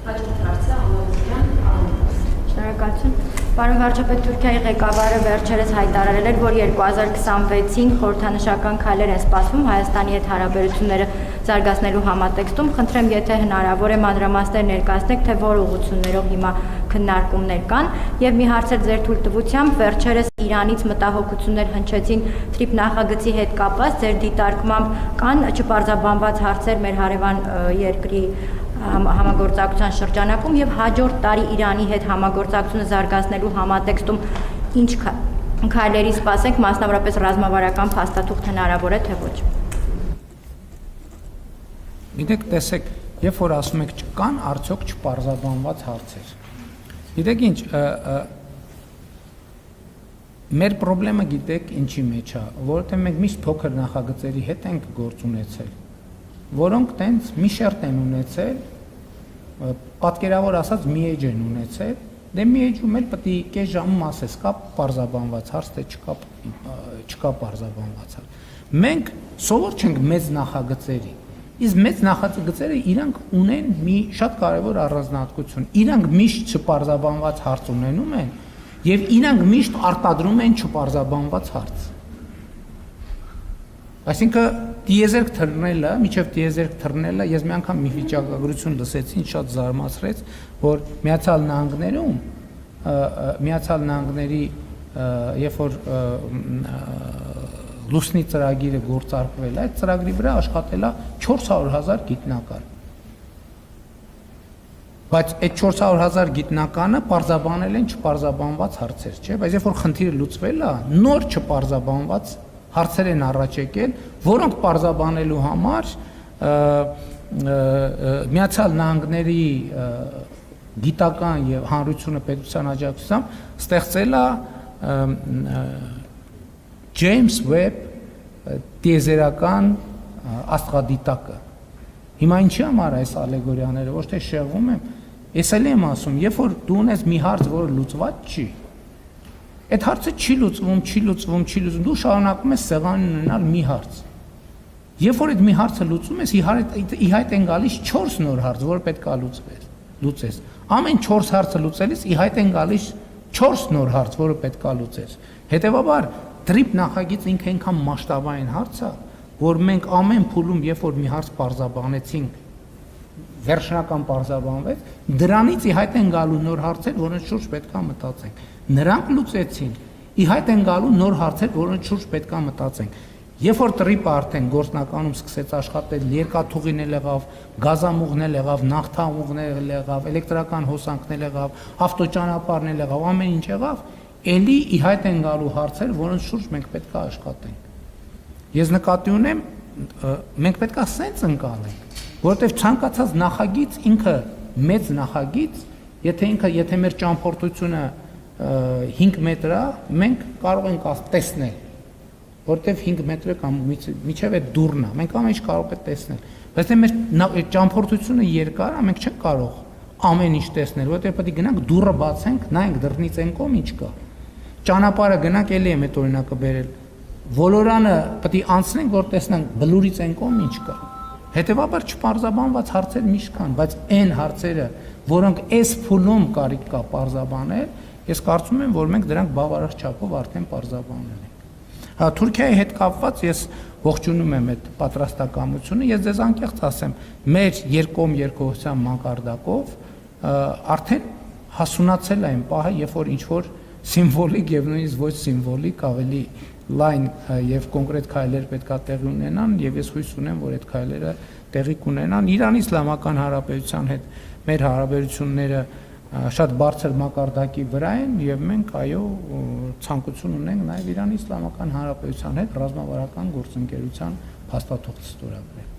Հաջորդ հարցը Ալոզյան Արոնոս։ Շնորհակալություն։ Պարոն վարչապետ, Թուրքիայի ղեկավարը վերջերս հայտարարել էր, որ 2025-ին խորհրդանշական քայլեր են սպասվում Հայաստանի հետ հարաբերությունները զարգացնելու համատեքստում։ Խնդրեմ, եթե հնարավոր է մանրամասներ ներկայացնեք, թե որ ուղղություններով հիմա քննարկումներ կան, եւ մի հարց է ձեր թույլտվությամբ, վերջերս Իրանից մտահոգություններ հնչեցին TRIP նախագծի հետ կապված, ձեր դիտարկմամբ կան չպարզաբանված հարցեր մեր հարևան երկրի համագործակցության շրջանակում եւ հաջորդ տարի Իրանի հետ համագործակցությունը զարգացնելու համատեքստում ինչ քայլերի սպասենք, մասնավորապես ռազմավարական փաստաթուղթ հնարավոր է թե ոչ։ Գիտեք, տեսեք, երբ որ ասում եք չկան, արդյոք չպարզաբանված հարցեր։ Գիտեք ինչ, մեր խնդրեմը գիտեք ինչի մեջ է, որովհետեւ մենք միշտ փոքր նախագծերի հետ ենք գործ ունեցել, որոնք տենց մի շերտ են ունեցել, պատկերավոր ասած մի էջ են ունեցել, դե մի էջում էլ պետք է կես ժամում ասես, կա պարզաբանված հարց, թե չկա պարզաբանված հարց։ Մենք սովոր չենք մեծ նախագծերի, իսկ մեծ նախագծերը իրանք ունեն մի շատ կարևոր առանձնահատկություն, իրանք միշտ չպարզաբանված հարց ունենում են եւ իրանք միշտ արտադրում են չպարզաբանված հարց։ Այսինքն դիեզերք թռնելը, միջև դիեզերք թռնելը, ես մի անգամ մի վիճակագրություն լսեցին, շատ զարմացրեց, որ Միացյալ Նահանգների երբ որ լուսնի ծրագիրը գործարկվել է, այդ ծրագրի վրա աշխատել է 400,000 գիտնական։ Բայց այդ 400,000 գիտնականը պարզաբանել են չպարզաբանված հարցեր, չէ՞, բայց երբ որ խնդիրը լուծվել է, նոր չպարզաբանված հարցեր են առաջ եկել, որոնք պարզաբանելու համար Միացյալ Նահանգների գիտական եւ հանրությունը պետության աջակցությամբ ստեղծել է James Webb տիեզերական աստղադիտակը։ Հիմա ինչի համար այս ալեգորիաները, ոչ թե շեղվում եմ, ես էլ եմ ասում, երբ որ դու ունես մի հարց, որը լուծված չի, այդ հարցը չի լուծվում, դու շարունակում ես սեղանին ունենալ մի հարց։ Երբ որ այդ մի հարցը լուծում ես, ի հայտ են գալիս 4 նոր հարց, որը պետք է լուծես։ Ամեն 4 հարցը լուծելիս ի հայտ են գալիս 4 նոր հարց, որը պետք է լուծես։ Հետևաբար TRIP նախագիծը ինքը այնքան մասշտաբային հարց է, որ մենք ամեն փուլում, երբ որ մի հարց պարզաբանեցինք, վերջնական պարզաբանվեց, դրանից ի հայտ են գալու նոր հարցեր, որոնց շուրջ պետք է մտածենք։ Նրանք լուծեցին, ի հայտ են գալու նոր հարցեր, որոնց շուրջ պետք է մտածենք։ Երբ որ TRIP-ը արդեն գործնականում սկսեց աշխատել, երկաթուղին էլ եղավ, գազամուղն էլ եղավ, նավթամուղն էլ եղավ, էլեկտրական հոսանքն էլ եղավ, ավտոճանապարհն էլ եղավ, ամեն ինչ եղավ, էլի ի հայտ են գալու հարցեր, որոնց շուրջ մենք պետք է աշխատենք։ Ես նկատի ունեմ, մենք պետք է սենց ընկալենք, որովհետև ցանկացած նախագիծ ինքը մեծ նախագիծ, եթե մեր ճամփորդությունը 5 մետր է, մենք կարող ենք տեսնել, որտեվ 5 մետրը կամ միջև է դուռն է, մենք ամեն ինչ կարող ենք տեսնել, բայց մեր ճամփորդությունը երկար է, մենք չենք կարող ամեն ինչ տեսնել, որտեվ պետք է գնանք դուռը բացենք, նայենք դռնից այն կողմ ինչ կա, ճանապարհը գնանք, էլի եմ այդ օրինակը բերել, ոլորանը պետք է անցնենք, որ տեսնենք բլուրից այն կողմ ինչ կա, հետևաբար չպարզաբանված հարցեր միշտ կան, բայց այն հարցերը, որոնք այս փուլում կարիք կա պարզաբանել, ես կարծում եմ, որ մենք դրանք բավարար չափով արդեն պարզաբանել ենք։ Թուրքիայի հետ կապված ես ողջունում եմ այդ պատրաստակամությունը, ես ձեզ անկեղծ ասեմ, մեր երկկողմ երկխոսության մակարդակով արդեն հասունացել է այն պահը, երբ որ ինչ-որ սիմվոլիկ եւ նույնիսկ ոչ սիմվոլիկ ավելի լայն եւ կոնկրետ քայլեր պետք է տեղի ունենան եւ ես հույս ունեմ, որ այդ քայլերը տեղի կունենան Իրանի Իսլամական Հանրապետության հետ մեր հարաբերությունները շատ բարձր մակարդակի վրա են եւ մենք այո ցանկություն ունենք նաեւ Իրանի Իսլամական Հանրապետության հետ ռազմավարական գործընկերության փաստաթուղթ ստորագրել։